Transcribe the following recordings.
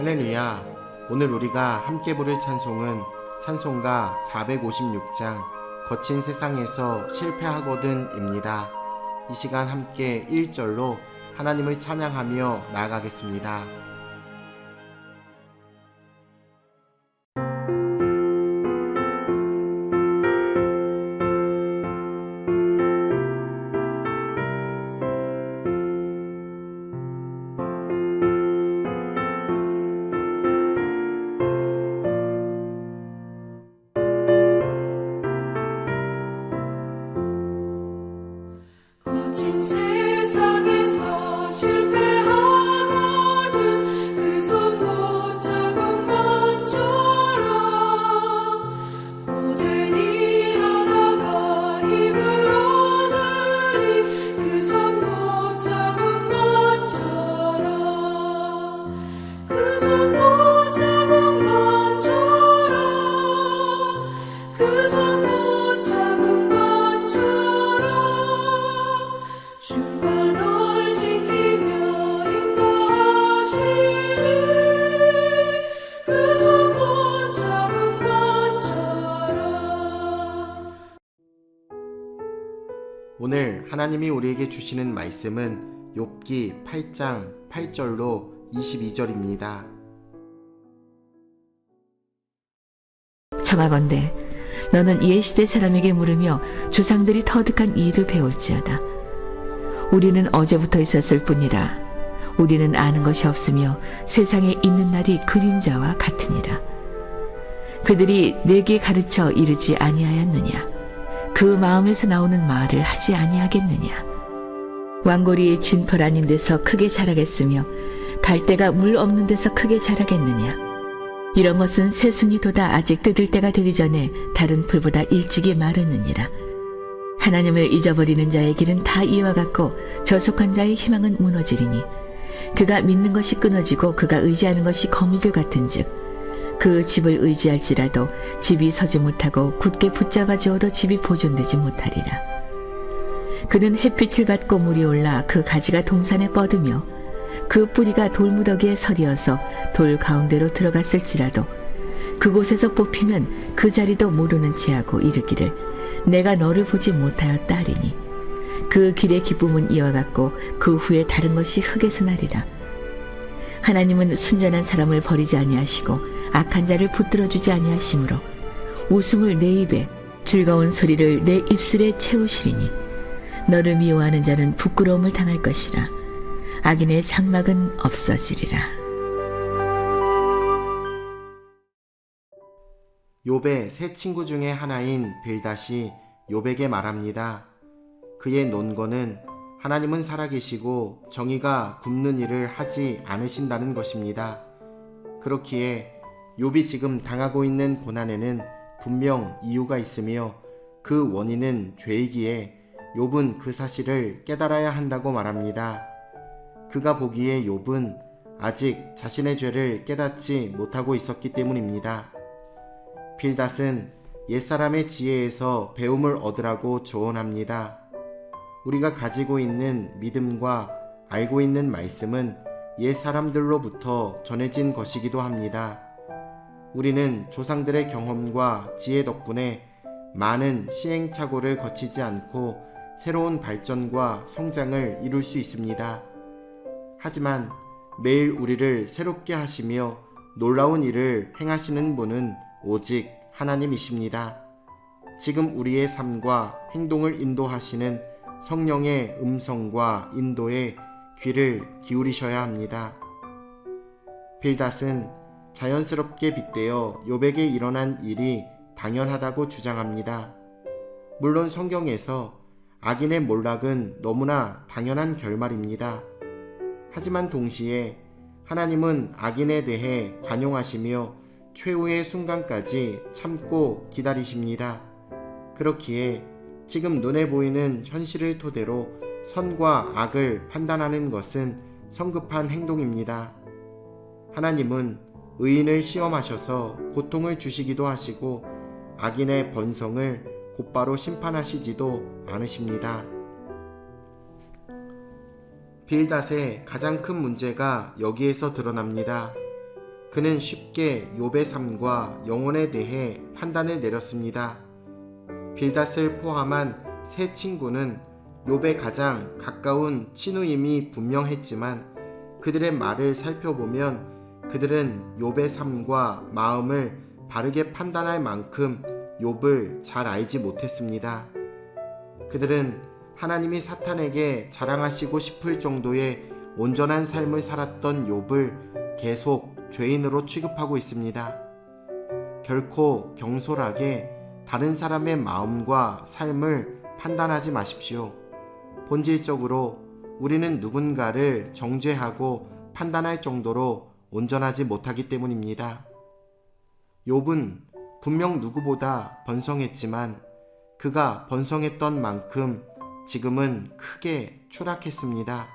할렐루야. 오늘 우리가 함께 부를 찬송은 찬송가 456장 거친 세상에서 실패하거든입니다. 이 시간 함께 1절로 하나님을 찬양하며 나아가겠습니다. 거친 세상에서 실패하거든 그 손 못 잡은 것처럼 고된 일하다가 힘을 얻으리 그 손 못 잡은 것처럼 그 손 못 잡은 것처럼 그 손 못 잡은 것처럼 주가 널 지키며 인도하시리 그 손 못 잡은 것처럼. 오늘 하나님이 우리에게 주시는 말씀은 욥기 8장 8절로 22절입니다. 청하건대 너는 옛시대 사람에게 물으며 조상들이 터득한 일을 배울지어다. 우리는 어제부터 있었을 뿐이라. 우리는 아는 것이 없으며 세상에 있는 날이 그림자와 같으니라. 그들이 내게 가르쳐 이르지 아니하였느냐? 그 마음에서 나오는 말을 하지 아니하겠느냐? 왕고리의 진펄 아닌 데서 크게 자라겠으며 갈대가 물 없는 데서 크게 자라겠느냐? 이런 것은 새순이 돋아 아직 뜯을 때가 되기 전에 다른 풀보다 일찍이 마르느니라. 하나님을 잊어버리는 자의 길은 다 이와 같고 저속한 자의 희망은 무너지리니 그가 믿는 것이 끊어지고 그가 의지하는 것이 거미줄 같은즉 그 집을 의지할지라도 집이 서지 못하고 굳게 붙잡아 지어도 집이 보존되지 못하리라. 그는 햇빛을 받고 물이 올라 그 가지가 동산에 뻗으며 그 뿌리가 돌무더기에 서리어서 돌 가운데로 들어갔을지라도 그곳에서 뽑히면 그 자리도 모르는 체하고 이르기를 내가 너를 보지 못하였다 하리니 그 길의 기쁨은 이와 같고 그 후에 다른 것이 흙에서 나리라. 하나님은 순전한 사람을 버리지 아니하시고 악한 자를 붙들어 주지 아니하시므로 웃음을 내 입에 즐거운 소리를 내 입술에 채우시리니 너를 미워하는 자는 부끄러움을 당할 것이라. 악인의 장막은 없어지리라. 욥의 세 친구 중에 하나인 빌닷이 욥에게 말합니다. 그의 논거는 하나님은 살아계시고 정의가 굽는 일을 하지 않으신다는 것입니다. 그렇기에 욥이 지금 당하고 있는 고난에는 분명 이유가 있으며 그 원인은 죄이기에 욥은 그 사실을 깨달아야 한다고 말합니다. 그가 보기에 욥은 아직 자신의 죄를 깨닫지 못하고 있었기 때문입니다. 빌닷은 옛사람의 지혜에서 배움을 얻으라고 조언합니다. 우리가 가지고 있는 믿음과 알고 있는 말씀은 옛사람들로부터 전해진 것이기도 합니다. 우리는 조상들의 경험과 지혜 덕분에 많은 시행착오를 거치지 않고 새로운 발전과 성장을 이룰 수 있습니다. 하지만 매일 우리를 새롭게 하시며 놀라운 일을 행하시는 분은 오직 하나님이십니다. 지금 우리의 삶과 행동을 인도하시는 성령의 음성과 인도에 귀를 기울이셔야 합니다. 빌닷은 자연스럽게 빗대어 욥에게 일어난 일이 당연하다고 주장합니다. 물론 성경에서 악인의 몰락은 너무나 당연한 결말입니다. 하지만 동시에 하나님은 악인에 대해 관용하시며 최후의 순간까지 참고 기다리십니다. 그렇기에 지금 눈에 보이는 현실을 토대로 선과 악을 판단하는 것은 성급한 행동입니다. 하나님은 의인을 시험하셔서 고통을 주시기도 하시고 악인의 번성을 곧바로 심판하시지도 않으십니다. 빌닷의 가장 큰 문제가 여기에서 드러납니다. 그는 쉽게 욥의 삶과 영혼에 대해 판단을 내렸습니다. 빌닷을 포함한 세 친구는 욥의 가장 가까운 친구임이 분명했지만 그들의 말을 살펴보면 그들은 욥의 삶과 마음을 바르게 판단할 만큼 욥을 잘 알지 못했습니다. 그들은 하나님이 사탄에게 자랑하시고 싶을 정도의 온전한 삶을 살았던 욥을 계속 죄인으로 취급하고 있습니다. 결코 경솔하게 다른 사람의 마음과 삶을 판단하지 마십시오. 본질적으로 우리는 누군가를 정죄하고 판단할 정도로 온전하지 못하기 때문입니다. 욥은 분명 누구보다 번성했지만 그가 번성했던 만큼 지금은 크게 추락했습니다.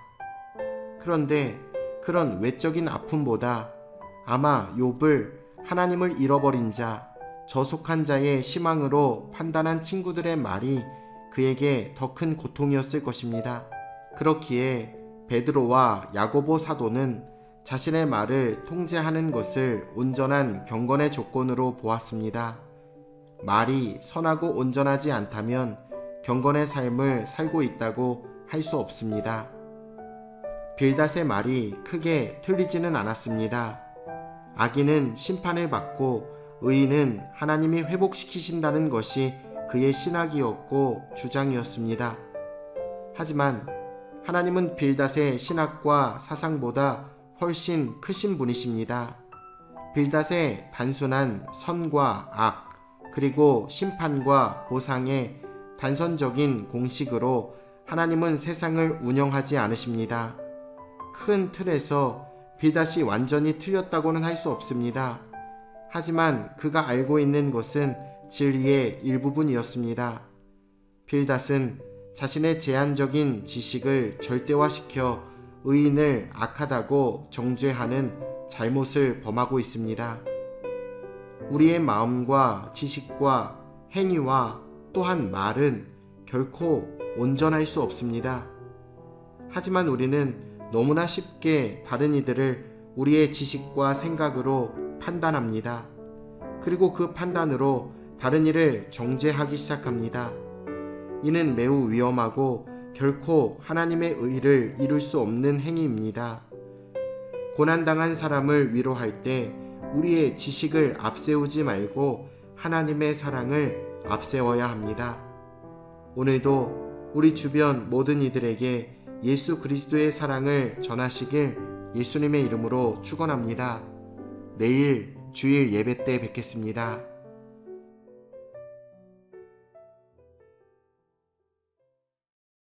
그런데 그런 외적인 아픔보다 아마 욥을 하나님을 잃어버린 자, 저속한 자의 희망으로 판단한 친구들의 말이 그에게 더 큰 고통이었을 것입니다. 그렇기에 베드로와 야고보 사도는 자신의 말을 통제하는 것을 온전한 경건의 조건으로 보았습니다. 말이 선하고 온전하지 않다면 경건의 삶을 살고 있다고 할 수 없습니다. 빌닷의 말이 크게 틀리지는 않았습니다. 악인은 심판을 받고 의인은 하나님이 회복시키신다는 것이 그의 신학이었고 주장이었습니다. 하지만 하나님은 빌닷의 신학과 사상보다 훨씬 크신 분이십니다. 빌닷의 단순한 선과 악, 그리고 심판과 보상의 단선적인 공식으로 하나님은 세상을 운영하지 않으십니다. 큰 틀에서 빌닷이 완전히 틀렸다고는 할 수 없습니다. 하지만 그가 알고 있는 것은 진리의 일부분이었습니다. 빌닷은 자신의 제한적인 지식을 절대화시켜 의인을 악하다고 정죄하는 잘못을 범하고 있습니다. 우리의 마음과 지식과 행위와 또한 말은 결코 온전할 수 없습니다. 하지만 우리는 너무나 쉽게 다른 이들을 우리의 지식과 생각으로 판단합니다. 그리고 그 판단으로 다른 이를 정죄하기 시작합니다. 이는 매우 위험하고 결코 하나님의 의를 이룰 수 없는 행위입니다. 고난당한 사람을 위로할 때 우리의 지식을 앞세우지 말고 하나님의 사랑을 앞세워야 합니다. 오늘도 우리 주변 모든 이들에게 예수 그리스도의 사랑을 전하시길 예수님의 이름으로 축원합니다. 내일 주일 예배 때 뵙겠습니다.